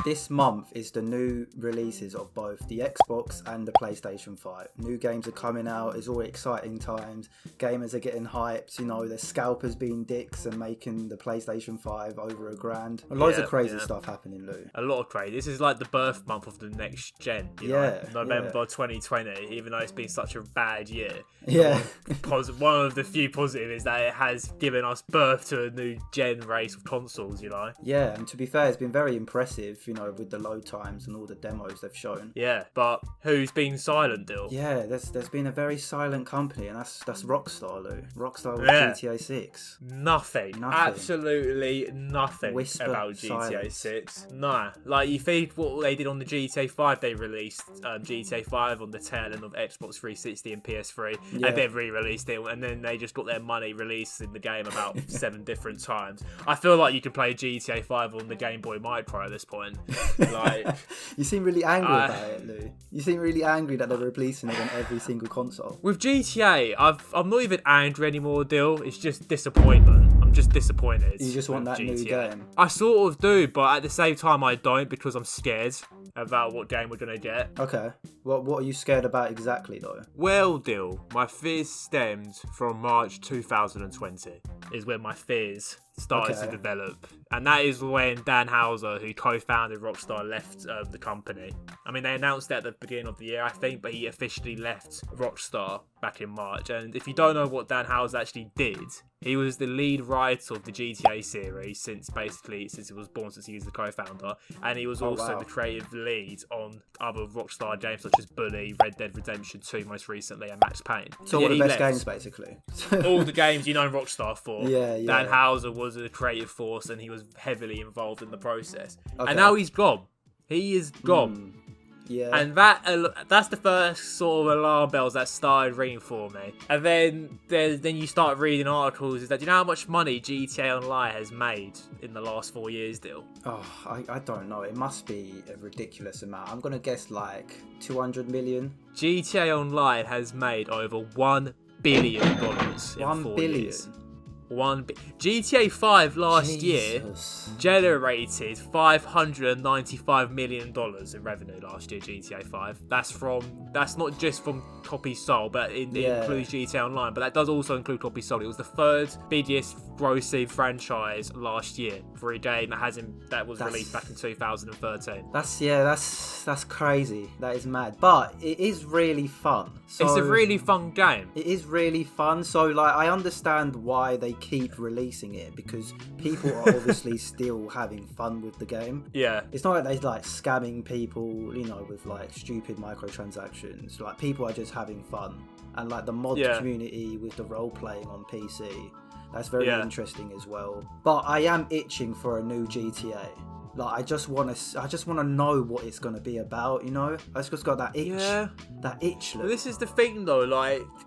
This month is the new releases of both the Xbox and the PlayStation 5. New games are coming out, it's all exciting times. Gamers are getting hyped, there's scalpers being dicks and making the PlayStation 5 over $1,000. Loads of crazy stuff happening, Lou. A lot of crazy. This is like the birth month of the next gen, November 2020, even though it's been such a bad year. Yeah. One of the few positives is that it has given us birth to a new gen race of consoles, Yeah, and to be fair, it's been very impressive, with the load times and all the demos they've shown. Yeah, but who's been silent, Dill? Yeah, there's been a very silent company, and that's Rockstar, Lou. Rockstar with GTA 6. Nothing. Absolutely nothing Whisper about GTA silence. 6. Nah. Like, you think what they did on the GTA 5, they released GTA 5 on the tail end of Xbox 360 and PS3, and then re-released it, and then they just got their money releasing the game about 7 different times. I feel like you can play GTA 5 on the Game Boy Micro at this point. Like, you seem really angry about it, Lou. You seem really angry that they're releasing it on every single console. With GTA, I'm not even angry anymore, Dill. It's just disappointment. I'm just disappointed. You just want that GTA. new game? I sort of do, but at the same time I don't, because I'm scared about what game we're going to get. Okay. What are you scared about exactly, though? Well, Dill, my fears stemmed from March 2020, is when my fears started to develop. And that is when Dan Houser, who co-founded Rockstar, left the company. I mean, they announced that at the beginning of the year, I think, but he officially left Rockstar back in March. And if you don't know what Dan Houser actually did, he was the lead writer of the GTA series since it was born, since he was the co-founder. And he was also the creative lead on other Rockstar games such as Bully, Red Dead Redemption 2 most recently, and Max Payne. So all the best games, basically. All the games you know Rockstar for. Yeah. Dan Houser was a creative force, and he was heavily involved in the process. Okay. And now he's gone. He is gone. Yeah. And that's the first sort of alarm bells that started ringing for me. And then you start reading articles. Is that, do you know how much money GTA Online has made in the last 4 years, Dill? Oh, I don't know. It must be a ridiculous amount. I'm gonna guess like 200 million. GTA Online has made over $1 billion in 4 years. GTA 5 last year generated $595 million in revenue last year. GTA 5. That's not just from copies sold, but it includes GTA Online. But that does also include copies sold. It was the third biggest grossing franchise last year for a game that was released back in 2013. That's crazy. That is mad. But it is really fun. It's a really fun game. It is really fun. So I understand why they keep releasing it, because people are obviously still having fun with the game. Yeah. It's not like they're scamming people, with stupid microtransactions. People are just having fun. And the mod community with the role playing on PC, that's very interesting as well. But I am itching for a new GTA. I just want to know what it's going to be about, I just got that itch. Yeah. That itch look. This is the thing though,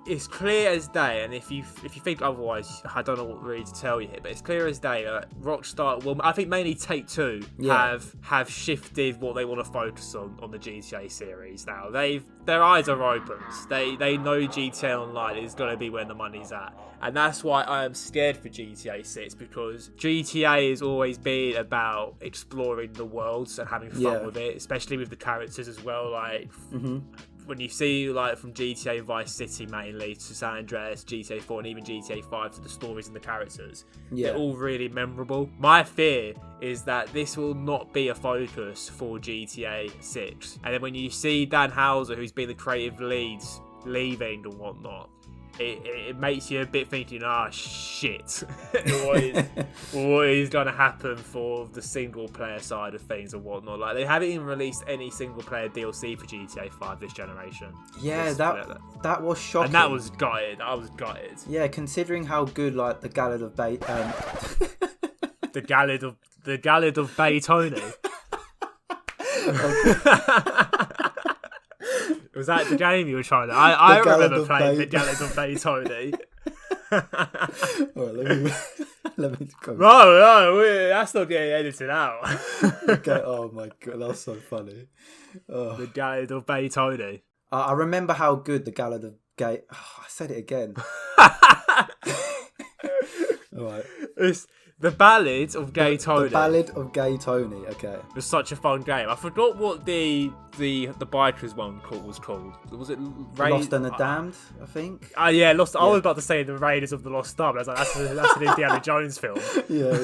it's clear as day, and if you think otherwise, I don't know what really to tell you here, but it's clear as day that Rockstar, well, I think mainly Take-Two have shifted what they want to focus on the GTA series now. Their eyes are opened. They know GTA Online is going to be where the money's at. And that's why I am scared for GTA 6, because GTA has always been about exploring the worlds and having fun with it, especially with the characters as well. When you see from GTA Vice City mainly to San Andreas, GTA 4 and even GTA 5 to the stories and the characters, they're all really memorable. My fear is that this will not be a focus for GTA 6. And then when you see Dan Houser, who's been the creative lead, leaving and whatnot, it makes you a bit thinking, shit, what is going to happen for the single player side of things and whatnot. They haven't even released any single player DLC for GTA 5 this generation. Yeah, that was shocking. And that was gutted. I was gutted. Yeah, considering how good the Gallad of Bay the Gallad of Baytoni. Was that the game you were trying to? I remember playing the Gallad of Baytoni. Alright, let me go. No, that's not getting edited out. Okay, oh my god, that's so funny. The Gallad of Baytoni. I remember how good the Gallad of I said it again. Alright. The Ballad of Gay Tony. The Ballad of Gay Tony. Okay. It was such a fun game. I forgot what the bikers one was called. Was it Lost and the Damned? I think. Yeah, Lost. Yeah. I was about to say the Raiders of the Lost Ark. I was like, that's an Indiana Jones film. Yeah.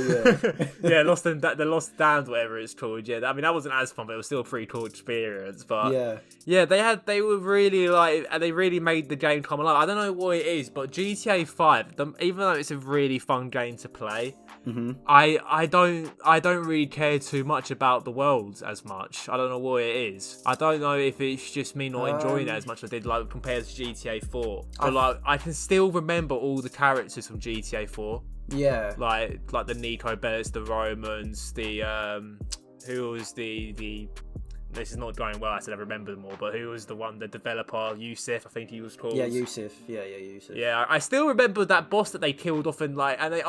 Yeah, the Lost Damned, whatever it's called. Yeah, I mean that wasn't as fun, but it was still a pretty cool experience. But yeah, they were really and they really made the game come alive. I don't know what it is, but GTA 5, even though it's a really fun game to play. Mm-hmm. I don't really care too much about the worlds as much. I don't know what it is. I don't know if it's just me not enjoying it as much as I did compared to GTA 4. But I can still remember all the characters from GTA 4. Yeah. Like the Nico Bellics, the Romans, who was the this is not going well, I said I remember them all, but who was the developer, Yusuf, I think he was called. Yeah, Yusuf. Yeah, Yusuf. Yeah, I still remember that boss that they killed off and the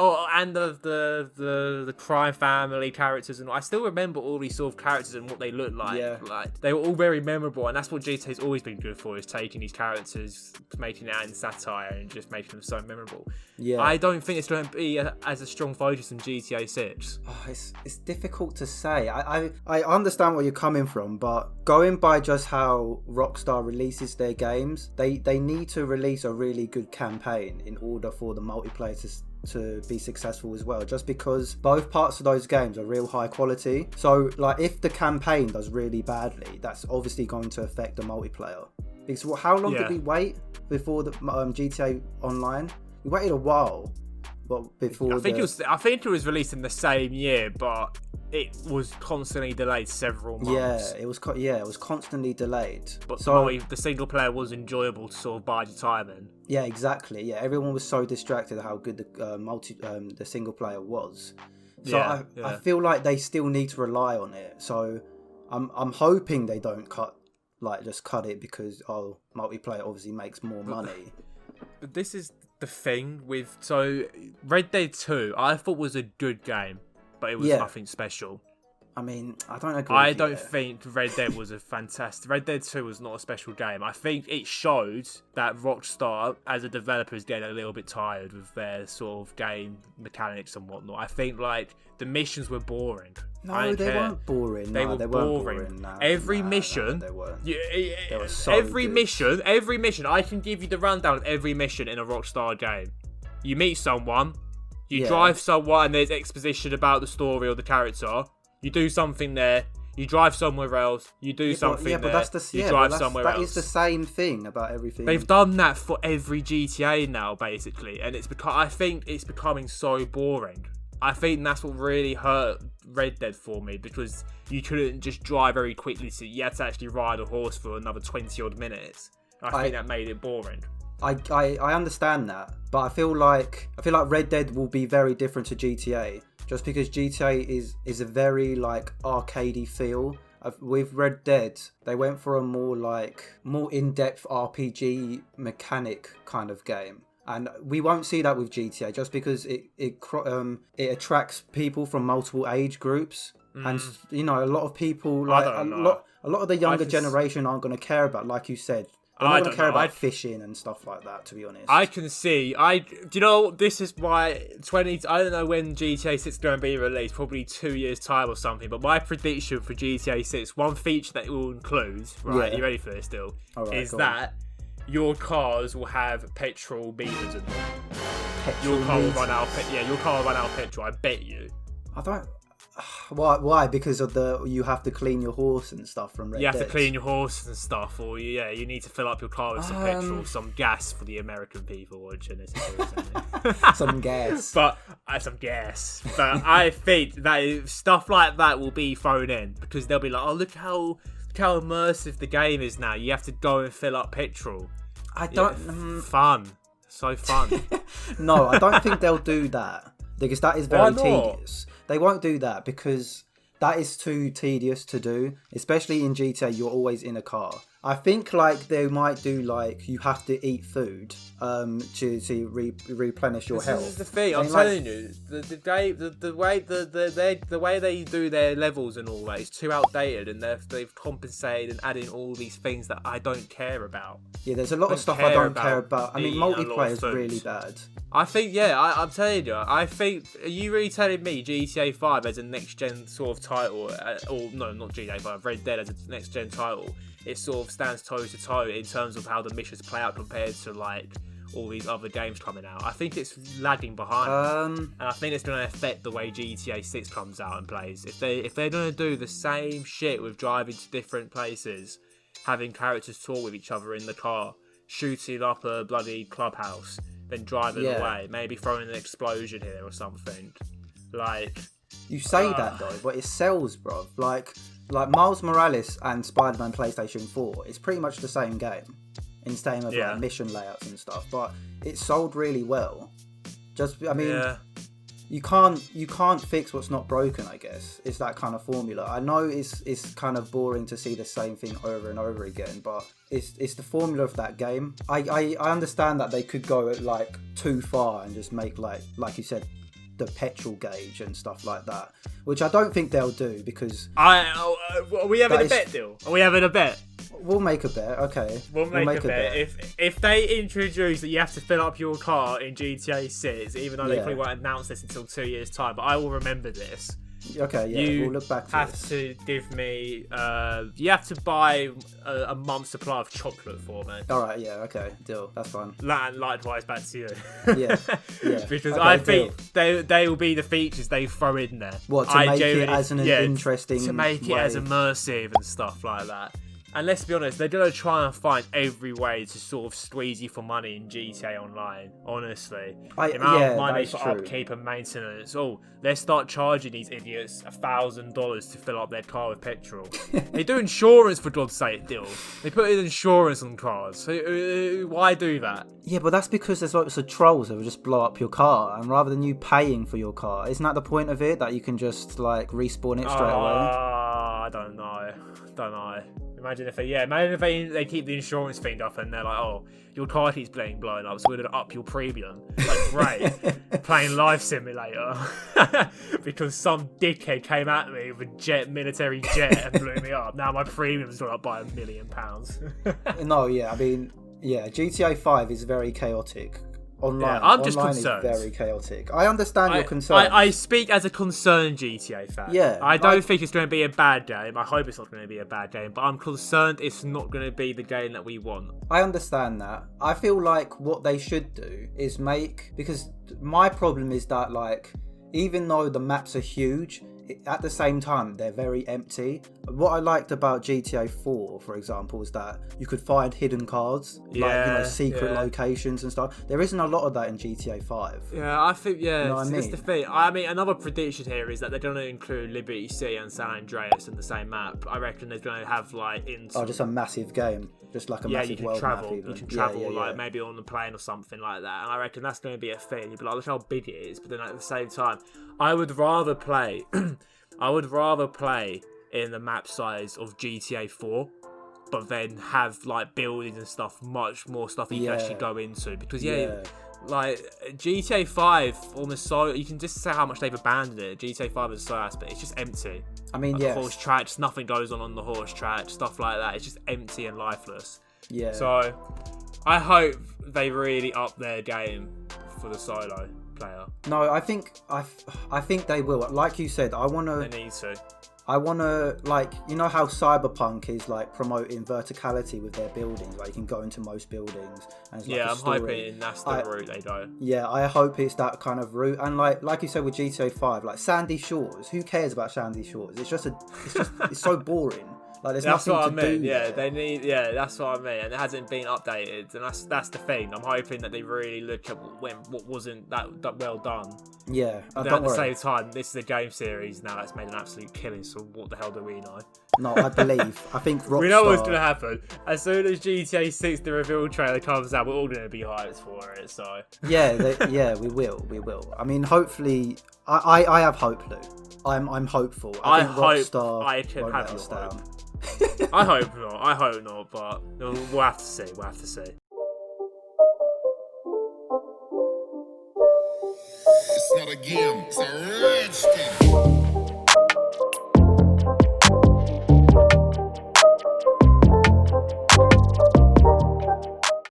crime family characters, and I still remember all these sort of characters and what they looked like. Yeah. Like they were all very memorable, and that's what GTA's always been good for, is taking these characters, making it in satire and just making them so memorable. Yeah. I don't think it's going to be as a strong focus in GTA 6. Oh, it's difficult to say. I understand where you're coming from, but going by just how Rockstar releases their games, they need to release a really good campaign in order for the multiplayer to be successful as well, just because both parts of those games are real high quality. So like if the campaign does really badly, that's obviously going to affect the multiplayer. Because how long did we wait before the GTA Online? We waited a while, but before I think it was released in the same year, but it was constantly delayed several months. Yeah, it was constantly delayed. But so the single player was enjoyable to sort of bide your time in. Yeah, exactly. Yeah, everyone was so distracted how good the single player was. So I feel like they still need to rely on it. So I'm hoping they don't just cut it because multiplayer obviously makes more money. But this is the thing with Red Dead 2 I thought was a good game, but it was nothing special. I mean, I don't agree. I don't think Red Dead was a fantastic. Red Dead 2 was not a special game. I think it showed that Rockstar, as a developer, is getting a little bit tired with their sort of game mechanics and whatnot. I think the missions were boring. No, they weren't boring. They were boring. Every mission, they weren't. They were so every mission. I can give you the rundown of every mission in a Rockstar game. You meet someone, you drive someone, and there's exposition about the story or the character. You do something there, you drive somewhere else, you do something there, you drive somewhere else. That is the same thing about everything. They've done that for every GTA now, basically, and I think it's becoming so boring. I think that's what really hurt Red Dead for me, because you couldn't just drive very quickly, so you had to actually ride a horse for another 20 odd minutes. I think that made it boring. I understand that, but I feel like Red Dead will be very different to GTA. Just because GTA is a very arcadey feel. With Red Dead, they went for a more in-depth RPG mechanic kind of game, and we won't see that with GTA just because it attracts people from multiple age groups, and a lot of people a lot of the younger generation aren't going to care about, like you said. I'm not going to care about fishing and stuff like that, to be honest. I can see. This is why I don't know when GTA 6 is going to be released, probably 2 years' time or something, but my prediction for GTA 6, one feature that it will include, right, you ready for this still, is that your cars will have petrol meters in them. Your car will run out of petrol, I bet you. I don't... Why? Because of you have to clean your horse and stuff from Red Dead. You have to clean your horse and stuff, or you need to fill up your car with some petrol, some gas for the American people, or some gas. But some gas. But I think that stuff like that will be thrown in, because they'll be like, oh, look how immersive the game is now. You have to go and fill up petrol. Fun. So fun. No, I don't think they'll do that, because that is very tedious. They won't do that because that is too tedious to do, especially in GTA. You're always in a car. I think they might do you have to eat food to replenish your health. This is the thing. I'm telling you, the way they do their levels and all that is too outdated, and they've compensated and added all these things that I don't care about. Yeah, there's a lot of stuff I don't care about. I mean, multiplayer is really bad. I think, I'm telling you, are you really telling me GTA 5 as a next-gen sort of title, or no, not GTA 5, Red Dead as a next-gen title, it sort of stands toe-to-toe in terms of how the missions play out compared to, like, all these other games coming out? I think it's lagging behind, and I think it's going to affect the way GTA 6 comes out and plays. If they're going to do the same shit with driving to different places, having characters talk with each other in the car, shooting up a bloody clubhouse, then driving away, maybe throwing an explosion here or something. Like, you say that though, but it sells, bro. Like Miles Morales and Spider-Man PlayStation 4, it's pretty much the same game in terms of like mission layouts and stuff, but it sold really well. You can't fix what's not broken, I guess. It's that kind of formula. I know it's kind of boring to see the same thing over and over again, but it's the formula of that game. I understand that they could go like too far and just make like you said, the petrol gauge and stuff like that, which I don't think they'll do, because are we having a bet deal? Are we having a bet? We'll make a bet, okay. We'll make a bet. If they introduce that you have to fill up your car in GTA 6, even though they probably won't announce this until 2 years' time, but I will remember this. Okay, yeah, we'll look back to have to give me... you have to buy a month's supply of chocolate for me. Alright, yeah, okay, deal. That's fine. And likewise back to you. yeah. Because I think they will be the features they throw in there. What, to make it as an interesting to make it as immersive and stuff like that. And let's be honest, they're going to try and find every way to sort of squeeze you for money in GTA Online, honestly. The amount of money for upkeep and maintenance. Oh, let's start charging these idiots $1,000 to fill up their car with petrol. They do insurance, for God's sake, Dill. They put in insurance on cars. Why do that? Yeah, but that's because there's lots of trolls that will just blow up your car, and rather than you paying for your car, isn't that the point of it? That you can just like respawn it straight away? I don't know. Imagine if they keep the insurance thing up and they're like, oh, your car keeps blowing up, so we're going to up your premium. Like, great. Playing Life Simulator. Because some dickhead came at me with a military jet and blew me up. Now my premium's gone up by £1 million. No, yeah, I mean, yeah, GTA 5 is very chaotic. Online, I'm just concerned. Is very chaotic. I understand your concern. I speak as a concerned GTA fan. Yeah, I don't think it's going to be a bad game. I hope it's not going to be a bad game, but I'm concerned it's not going to be the game that we want. I understand that. I feel like what they should do is because my problem is that, like, even though the maps are huge, at the same time they're very empty. What I liked about GTA 4, for example, is that you could find hidden cards, secret locations and stuff. There isn't a lot of that in GTA 5. Yeah, I think that's the thing. I mean, another prediction here is that they're going to include Liberty City and San Andreas in the same map. I reckon they're going to have just a massive game, just like a massive world map. You can travel like maybe on the plane or something like that, and I reckon that's going to be a thing. You'd be like, look how big it is, but then at the same time, I would rather play in the map size of GTA 4, but then have like buildings and stuff, much more stuff that you can actually go into. Because like GTA 5 almost so you can just say how much they've abandoned it. GTA 5 is so aspect, it's just empty. I mean, like horse tracks, nothing goes on the horse track, stuff like that. It's just empty and lifeless. Yeah. So I hope they really up their game for the solo player. No, I think they will. Like you said, They need to. I want to, like, you know how Cyberpunk is like promoting verticality with their buildings, like you can go into most buildings and it's like I'm hoping that's the route they go. Yeah, I hope it's that kind of route. And like you said with GTA 5, like Sandy Shores, who cares about Sandy Shores? It's so boring. Like, there's nothing to do. They need. Yeah, that's what I mean. And it hasn't been updated, and that's the thing. I'm hoping that they really look at what wasn't that well done. Yeah, but at the same time, this is a game series now that's made an absolute killing. So what the hell do we know? No, I think Rockstar... We know what's going to happen. As soon as GTA 6, the reveal trailer comes out, we're all going to be hyped for it. So we will. I mean, hopefully, I have hope, Lou. I'm hopeful. I think Rockstar I can won't have let us your down. hope. I hope not, but we'll have to see. It's not a game, it's a rich thing.